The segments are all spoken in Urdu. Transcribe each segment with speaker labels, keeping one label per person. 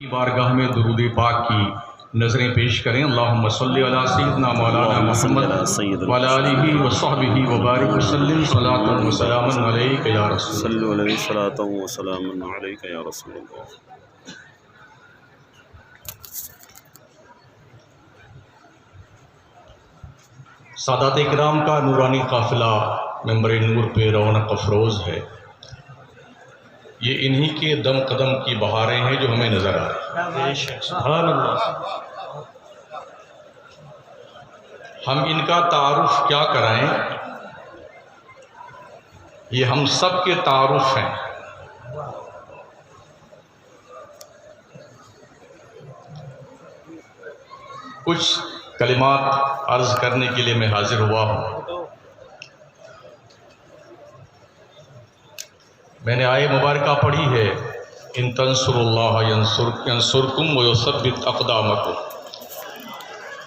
Speaker 1: کی بارگاہ میں درود پاک کی نظریں پیش کریں۔ اللہم صلی علی سیدنا مولانا محمد وعلی آلہ وصحبہ وبارک وسلم صلاۃ و سلام علیک یا رسول
Speaker 2: صلو علیہ صلاۃ و سلام علیک یا رسول اللہ۔
Speaker 1: سادات اکرام کا نورانی قافلہ ممبر نور پہ رونق افروز ہے۔ یہ انہی کے دم قدم کی بہاریں ہیں جو ہمیں نظر آ رہی ہیں۔
Speaker 2: سبحان اللہ۔
Speaker 1: ہم ان کا تعارف کیا کرائیں، یہ ہم سب کے تعارف ہیں۔ کچھ کلمات عرض کرنے کے لیے میں حاضر ہوا ہوں۔ میں نے آیہ مبارکہ پڑھی ہے، ان تنصروا اللہ ینصرکم ویثبت اقدامکم۔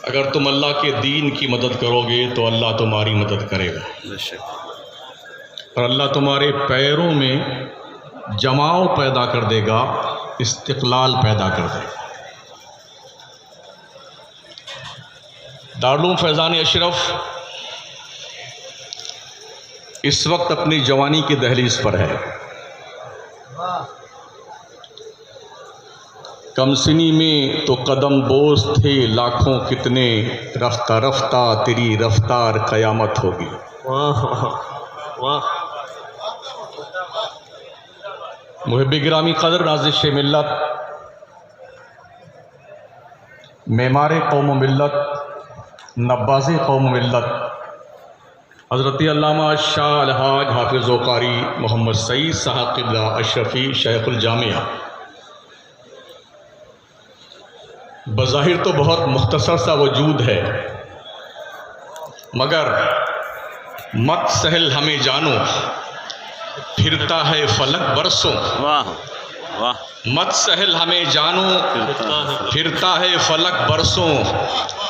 Speaker 1: اگر تم اللہ کے دین کی مدد کرو گے تو اللہ تمہاری مدد کرے گا،
Speaker 2: بے شک۔
Speaker 1: اور اللہ تمہارے پیروں میں جماؤ پیدا کر دے گا، استقلال پیدا کر دے گا۔ دارالعلوم فیضان اشرف اس وقت اپنی جوانی کی دہلیز پر ہے۔ کم سنی میں تو قدم بوس تھے لاکھوں کتنے، رفتہ رفتہ تیری رفتار قیامت ہوگی۔
Speaker 2: واہ واہ۔
Speaker 1: محب گرامی قدر نازش ملت، معمار قوم و ملت، نباز قوم و ملت، حضرت علامہ شاہ الحاج حافظ و قاری محمد سعید صاحب قبلہ اشرفی شیخ الجامعہ، بظاہر تو بہت مختصر سا وجود ہے، مگر مت سہل ہمیں جانو، پھرتا ہے فلک برسوں۔
Speaker 2: واہ واہ۔
Speaker 1: مت سہل ہمیں جانو، پھرتا ہے فلک برسوں،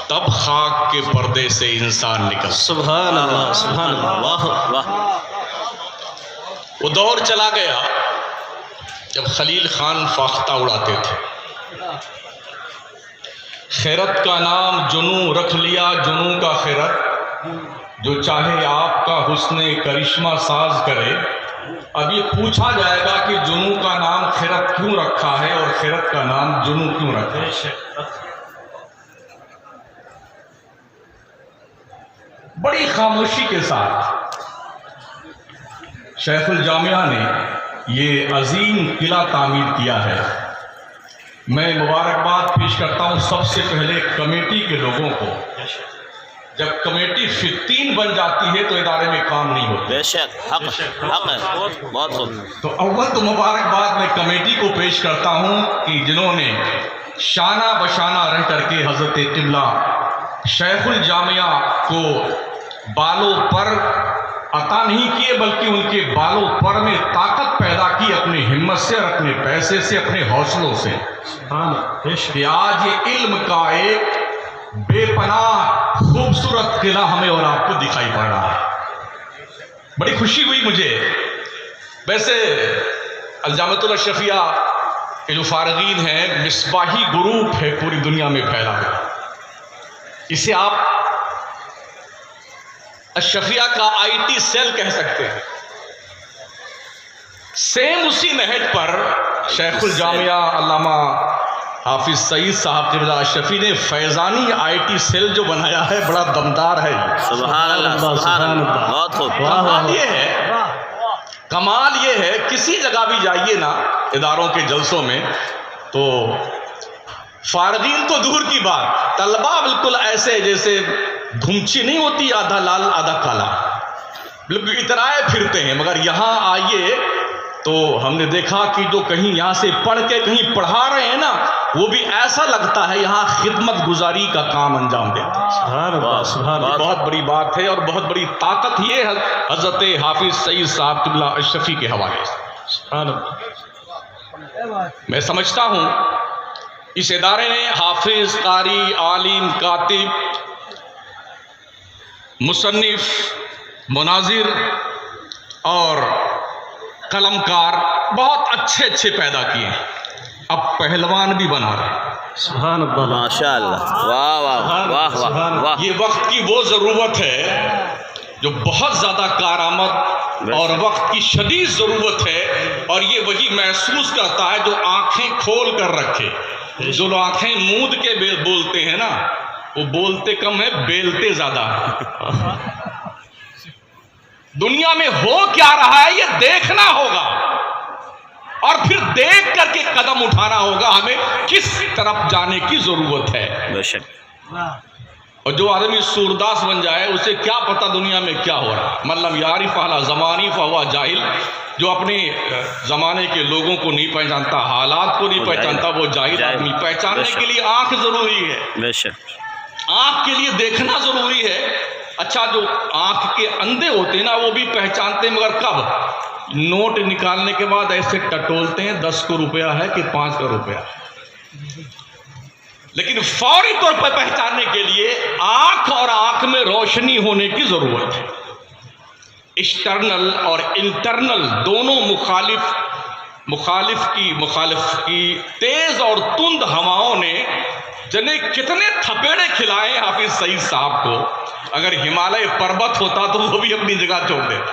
Speaker 1: تب خاک کے پردے سے انسان نکل۔
Speaker 2: سبحان اللہ سبحان اللہ۔ واہ واہ۔
Speaker 1: وہ دور چلا گیا جب خلیل خان فاختہ اڑاتے تھے، خیرت کا نام جنوں رکھ لیا، جنوں کا خیرت، جو چاہے آپ کا حسن کرشمہ ساز کرے۔ اب یہ پوچھا جائے گا کہ جنوں کا نام خیرت کیوں رکھا ہے اور خیرت کا نام جنوں کیوں رکھا ہے؟ بڑی خاموشی کے ساتھ شیخ الجامعہ نے یہ عظیم قلعہ تعمیر کیا ہے۔ میں مبارکباد پیش کرتا ہوں سب سے پہلے کمیٹی کے لوگوں کو۔ جب کمیٹی فتین بن جاتی ہے تو ادارے میں کام نہیں ہوتا۔
Speaker 2: بے شک، حق ہے، بہت خوب۔
Speaker 1: تو اول تو مبارکباد میں کمیٹی کو پیش کرتا ہوں کہ جنہوں نے شانہ بشانہ رہ کر کے حضرت قبلہ شیخ الجامعہ کو بالوں پر عطا نہیں کیے، بلکہ ان کے بالوں پر میں طاقت پیدا کی اپنی ہمت سے اور اپنے پیسے سے، اپنے حوصلوں سے، کہ آج یہ علم کا ایک بے پناہ خوبصورت قلعہ ہمیں اور آپ کو دکھائی پڑ رہا ہے۔ بڑی خوشی ہوئی مجھے۔ ویسے الجامعۃ الاشرفیہ کے جو فارغین ہیں، مصباحی گروپ ہے پوری دنیا میں پھیلا ہوا، اسے آپ اشرفیہ کا آئی ٹی سیل کہہ سکتے ہیں۔ سیم اسی نہج پر شیخ الجامعہ علامہ حافظ سعید صاحب قبلہ اشرفی نے فیضانی آئی ٹی سیل جو بنایا ہے، بڑا دمدار ہے۔
Speaker 2: سبحان اللہ سبحان اللہ، بہت خوب۔
Speaker 1: کمال یہ ہے کسی جگہ بھی جائیے نا اداروں کے جلسوں میں، تو فارغین تو دور کی بات، طلبہ بالکل ایسے جیسے گھمچی نہیں ہوتی، آدھا لال آدھا کالا، بالکل اترائے پھرتے ہیں۔ مگر یہاں آئیے تو ہم نے دیکھا کہ جو کہیں یہاں سے پڑھ کے کہیں پڑھا رہے ہیں نا، وہ بھی ایسا لگتا ہے یہاں خدمت گزاری کا کام انجام دیتا ہے۔
Speaker 2: سبحان اللہ سبحان اللہ۔
Speaker 1: بہت بڑی بات ہے اور بہت بڑی طاقت یہ ہے حضرت حافظ سعید صاحب قبلہ اشرفی کے حوالے سے۔
Speaker 2: سبحان اللہ۔
Speaker 1: میں سمجھتا ہوں اس ادارے نے حافظ، قاری، عالم، کاتب، مصنف، مناظر اور قلم کار بہت اچھے پیدا کیے ہیں۔ اب پہلوان بھی بنا رہے ہیں۔
Speaker 3: سبحان اللہ،
Speaker 2: ماشاء اللہ، واہ واہ واہ واہ واہ،
Speaker 1: یہ وقت کی وہ ضرورت ہے جو بہت زیادہ کارآمد اور وقت کی شدید ضرورت ہے، اور یہ وہی محسوس کرتا ہے جو آنکھیں کھول کر رکھے۔ جو لوگ آنکھیں موند کے بولتے ہیں نا، وہ بولتے کم ہے، بیلتے زیادہ ہے۔ دنیا میں ہو کیا رہا ہے یہ دیکھنا ہوگا، اور پھر دیکھ کر کے قدم اٹھانا ہوگا ہمیں کس طرف جانے کی ضرورت ہے۔
Speaker 2: بے شک،
Speaker 1: اور جو آدمی سورداس بن جائے اسے کیا پتہ دنیا میں کیا ہو رہا ہے۔ مطلب یعرف اہل زمانی فہو جاہل، جو اپنے زمانے کے لوگوں کو نہیں پہچانتا، حالات کو نہیں پہچانتا، وہ جاہل آدمی۔ پہچاننے کے لیے آنکھ ضروری ہے،
Speaker 2: بے شک،
Speaker 1: آنکھ کے لیے دیکھنا ضروری ہے۔ اچھا، جو آنکھ کے اندھے ہوتے ہیں نا وہ بھی پہچانتے ہیں، مگر کب؟ نوٹ نکالنے کے بعد ایسے ٹٹولتے ہیں 10 کو روپیہ ہے کہ 5 کا روپیہ ہے، لیکن فوری طور پر پہچاننے کے لیے آنکھ اور آنکھ میں روشنی ہونے کی ضرورت ہے۔ ایکسٹرنل اور انٹرنل دونوں مخالف کی تیز اور تند ہواؤں نے جنے کتنے تھپیڑے کھلائے حافظ سعید صاحب کو۔ اگر ہمالیہ پربت ہوتا تو وہ بھی اپنی جگہ چھوڑ دیتا،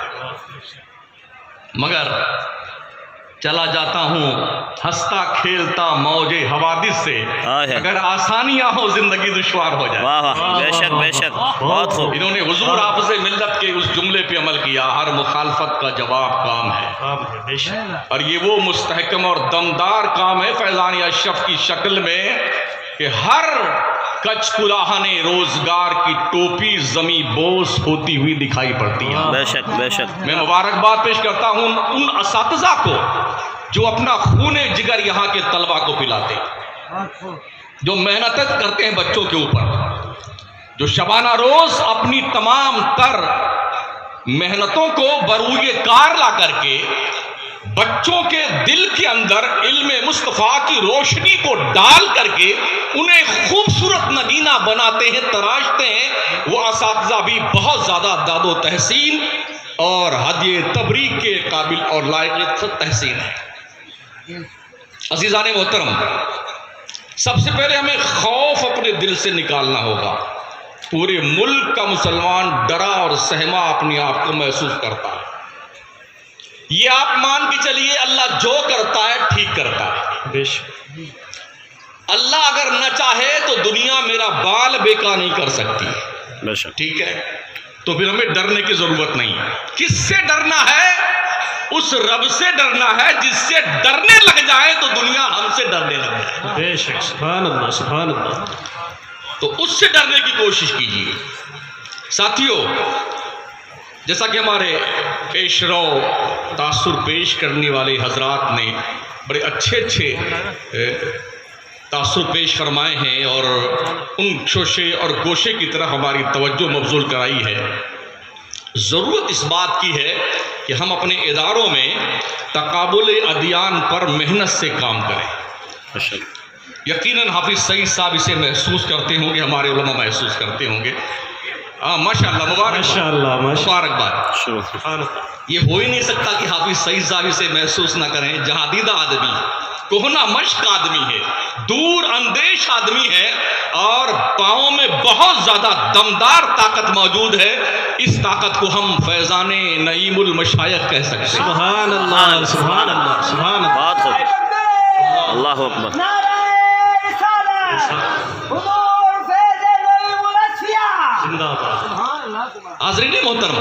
Speaker 1: مگر چلا جاتا ہوں ہنستا کھیلتا موج حوادث سے، اگر آسانیاں ہو زندگی دشوار ہو جائے۔
Speaker 2: واہ واہ، بے شک بے شک، بہت خوب،
Speaker 1: انہوں نے حضور حافظ ملت کے اس جملے پہ عمل کیا، ہر مخالفت کا جواب کام ہے، اور یہ وہ مستحکم اور دمدار کام ہے فیضان اشرف کی شکل میں کہ ہر کچھ کلاہنے روزگار کی ٹوپی زمیں بوس ہوتی ہوئی دکھائی پڑتی ہے۔
Speaker 2: بے شک بے شک،
Speaker 1: میں مبارکباد پیش کرتا ہوں ان اساتذہ کو جو اپنا خون جگر یہاں کے طلبہ کو پلاتے ہیں، جو محنت کرتے ہیں بچوں کے اوپر، جو شبانہ روز اپنی تمام تر محنتوں کو بروئے کار لا کر کے بچوں کے دل کے اندر علم مصطفیٰ کی روشنی کو ڈال کر کے انہیں خوبصورت نگینہ بناتے ہیں، تراشتے ہیں۔ وہ اساتذہ بھی بہت زیادہ داد و تحسین اور ہدیہ تبریک کے قابل اور لائق تحسین ہے۔ عزیزان محترم، سب سے پہلے ہمیں خوف اپنے دل سے نکالنا ہوگا۔ پورے ملک کا مسلمان ڈرا اور سہما اپنے آپ کو محسوس کرتا ہے۔ یہ آپ مان کے چلیے اللہ جو کرتا ہے ٹھیک کرتا ہے۔
Speaker 3: بے شک،
Speaker 1: اللہ اگر نہ چاہے تو دنیا میرا بال بیکا نہیں کر سکتی،
Speaker 2: بے شک،
Speaker 1: ٹھیک ہے؟ تو پھر ہمیں ڈرنے کی ضرورت نہیں ہے۔ کس سے ڈرنا ہے؟ اس رب سے ڈرنا ہے جس سے ڈرنے لگ جائے تو دنیا ہم سے ڈرنے لگ جائے۔
Speaker 3: بے شک، سبحان اللہ، سبحان اللہ۔
Speaker 1: تو اس سے ڈرنے کی کوشش کیجیے۔ ساتھیوں، جیسا کہ ہمارے پیش رو تاثر پیش کرنے والے حضرات نے بڑے اچھے تاثر پیش فرمائے ہیں اور ان شوشے اور گوشے کی طرف ہماری توجہ مبذول کرائی ہے، ضرورت اس بات کی ہے کہ ہم اپنے اداروں میں تقابل ادیان پر محنت سے کام کریں۔
Speaker 2: بے شک،
Speaker 1: یقیناً حافظ سعید صاحب اسے محسوس کرتے ہوں گے، ہمارے علماء محسوس کرتے ہوں گے۔ ماشاءاللہ، مبارکباد۔
Speaker 2: شروع،
Speaker 1: یہ ہو ہی نہیں سکتا کہ حافظ سعید صاحب اسے محسوس نہ کریں۔ جہادیدہ آدمی، کوہنا مشق آدمی ہے، دور اندیش آدمی ہے، اور پاؤں میں بہت زیادہ دمدار طاقت موجود ہے۔ اس طاقت کو ہم فیضان نعیم المشائخ کہہ سکتے ہیں۔
Speaker 3: سبحان اللہ، سبحان اللہ، سبحان اللہ۔
Speaker 2: بہت خوب، اللہ اکبر،
Speaker 1: حاضرین محترم،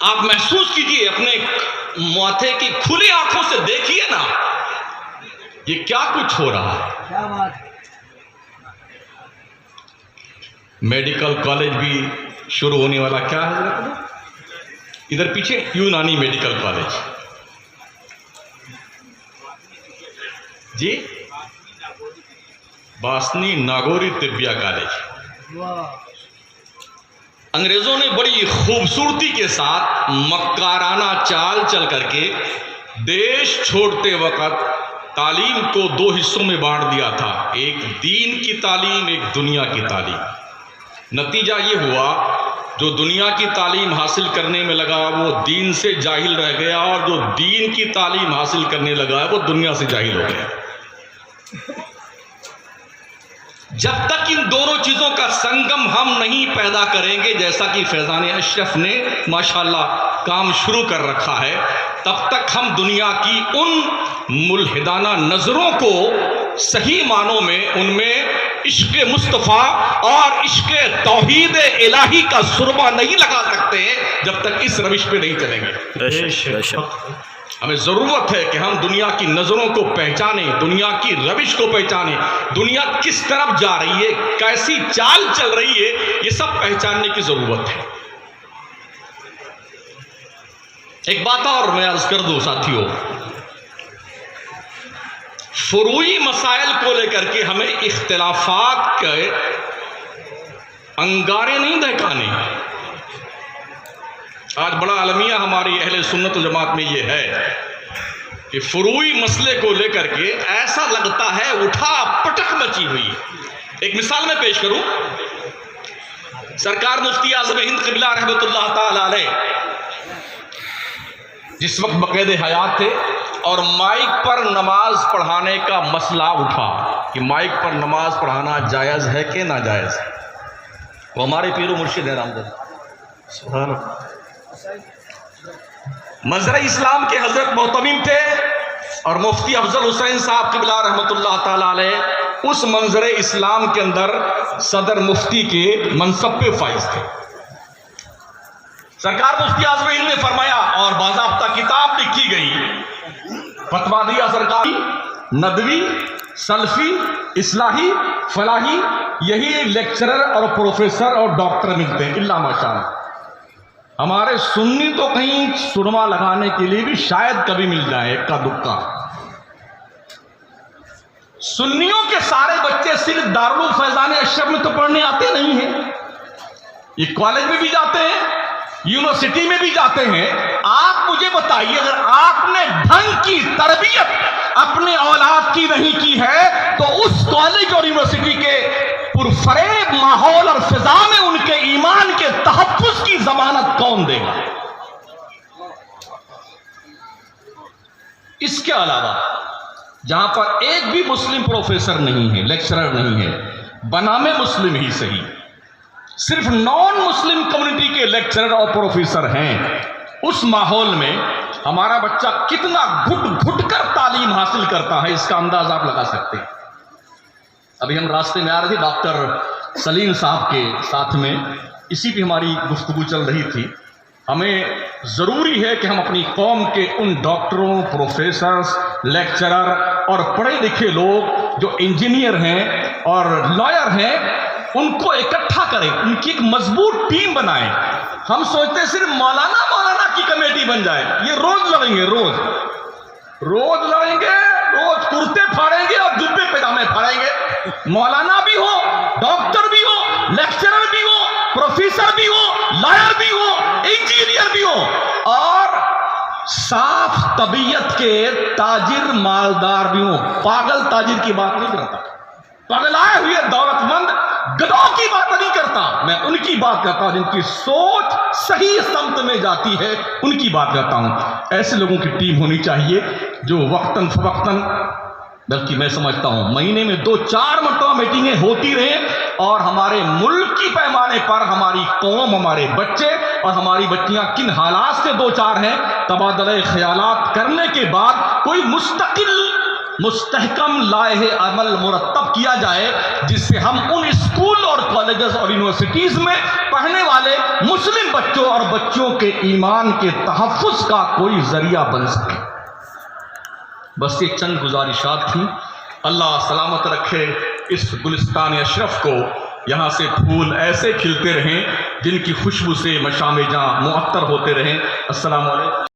Speaker 1: آپ محسوس کیجئے، اپنے ماتھے کی کھلی آنکھوں سے دیکھیے نا یہ کیا کچھ ہو رہا ہے۔ میڈیکل کالج بھی شروع ہونے والا، کیا ہے حضرت؟ ادھر پیچھے یونانی میڈیکل کالج، جی باسنی ناگوری طبیہ کالج۔ انگریزوں نے بڑی خوبصورتی کے ساتھ مکارانہ چال چل کر کے دیش چھوڑتے وقت تعلیم کو 2 حصوں میں بانٹ دیا تھا، ایک دین کی تعلیم، ایک دنیا کی تعلیم۔ نتیجہ یہ ہوا جو دنیا کی تعلیم حاصل کرنے میں لگا وہ دین سے جاہل رہ گیا، اور جو دین کی تعلیم حاصل کرنے لگا ہے وہ دنیا سے جاہل ہو گیا۔ جب تک ان دونوں چیزوں کا سنگم ہم نہیں پیدا کریں گے، جیسا کہ فیضان اشرف نے ماشاءاللہ کام شروع کر رکھا ہے، تب تک ہم دنیا کی ان ملحدانہ نظروں کو صحیح معنوں میں ان میں عشق مصطفیٰ اور عشق توحید الہی کا سرما نہیں لگا سکتے جب تک اس روش پہ نہیں چلیں گے۔
Speaker 2: بے شک بے شک۔
Speaker 1: ہمیں ضرورت ہے کہ ہم دنیا کی نظروں کو پہچانیں، دنیا کی روش کو پہچانیں، دنیا کس طرف جا رہی ہے، کیسی چال چل رہی ہے، یہ سب پہچاننے کی ضرورت ہے۔ ایک بات اور میں عرض کر دوں ساتھیوں، فروعی مسائل کو لے کر کے ہمیں اختلافات کے انگارے نہیں دہکانے۔ آج بڑا المیہ ہماری اہل سنت و جماعت میں یہ ہے کہ فروعی مسئلے کو لے کر کے ایسا لگتا ہے اٹھا پٹک مچی ہوئی۔ ایک مثال میں پیش کروں، سرکار مفتی اعظم ہند قبلہ رحمۃ اللہ تعالی علیہ جس وقت بقید حیات تھے اور مائک پر نماز پڑھانے کا مسئلہ اٹھا کہ مائک پر نماز پڑھانا جائز ہے کہ ناجائز، وہ ہمارے پیر و مرشد ہیں رحمت
Speaker 3: سبحان اللہ۔
Speaker 1: منظر اسلام کے حضرت محتمم تھے اور مفتی افضل حسین صاحب قبلہ رحمۃ اللہ تعالی علیہ اس منظر اسلام کے اندر صدر مفتی کے منصب پہ فائز تھے۔ سرکار مفتی اعظم ہند نے فرمایا اور باضابطہ کتاب لکھی گئی، فتویٰ دیا سرکاری، ندوی، سلفی، اصلاحی، فلاحی، یہی لیکچرر اور پروفیسر اور ڈاکٹر ملتے ہیں الا ماشاءاللہ۔ ہمارے سنی تو کہیں سرما لگانے کے لیے بھی شاید کبھی مل جائے ایک کا دکا۔ سنیوں کے سارے بچے صرف دارالفیضان اشرف میں تو پڑھنے آتے نہیں ہیں، یہ کالج میں بھی جاتے ہیں، یونیورسٹی میں بھی جاتے ہیں۔ آپ مجھے بتائیے، اگر آپ نے ڈھنگ کی تربیت اپنے اولاد کی نہیں کی ہے تو اس کالج اور یونیورسٹی کے پرفریب ماحول اور فضا میں ان کے ایمان کے تحفظ کی ضمانت کون دے گا؟ اس کے علاوہ جہاں پر ایک بھی مسلم پروفیسر نہیں ہے، لیکچرر نہیں ہے، بنامے مسلم ہی صحیح، صرف نان مسلم کمیونٹی کے لیکچرر اور پروفیسر ہیں، اس ماحول میں ہمارا بچہ کتنا گھٹ گھٹ کر تعلیم حاصل کرتا ہے اس کا انداز آپ لگا سکتے ہیں۔ ابھی ہم راستے میں آ رہے تھے ڈاکٹر سلیم صاحب کے ساتھ میں، اسی پہ ہماری گفتگو چل رہی تھی۔ ہمیں ضروری ہے کہ ہم اپنی قوم کے ان ڈاکٹروں، پروفیسرز، لیکچرر اور پڑھے لکھے لوگ جو انجینئر ہیں اور لائر ہیں ان کو اکٹھا کریں، ان کی ایک مضبوط ٹیم بنائیں۔ ہم سوچتے ہیں صرف مولانا کی کمیٹی بن جائے، یہ روز لڑیں گے، روز لڑیں گے، روز کرتے پھاڑیں گے اور جبے پجامے پھاڑیں گے۔ مولانا بھی ہو، ڈاکٹر بھی ہو، لیکچرر بھی ہو، پروفیسر بھی ہو، لائر بھی ہو، انجینئر بھی ہو، اور صاف طبیعت کے تاجر مالدار بھی ہو۔ پاگل تاجر کی بات نہیں کرتا، پگلائے ہوئے دولت مند گدوں کی بات نہیں کرتا، میں ان کی بات کرتا ہوں جن کی سوچ صحیح سمت میں جاتی ہے، ان کی بات کرتا ہوں۔ ایسے لوگوں کی ٹیم ہونی چاہیے جو وقتاً فوقتاً، بلکہ میں سمجھتا ہوں مہینے میں 2-4 مرتبہ میٹنگیں ہوتی رہیں اور ہمارے ملک کی پیمانے پر ہماری قوم، ہمارے بچے اور ہماری بچیاں کن حالات سے دوچار ہیں، تبادلہ خیالات کرنے کے بعد کوئی مستحکم لائحہ عمل مرتب کیا جائے جس سے ہم ان اسکول اور کالجز اور یونیورسٹیز میں پڑھنے والے مسلم بچوں اور بچوں کے ایمان کے تحفظ کا کوئی ذریعہ بن سکے۔ بس یہ چند گزارشات تھیں۔ اللہ سلامت رکھے اس گلستان اشرف کو، یہاں سے پھول ایسے کھلتے رہیں جن کی خوشبو سے مشام جاں معطر ہوتے رہیں۔ السلام علیکم۔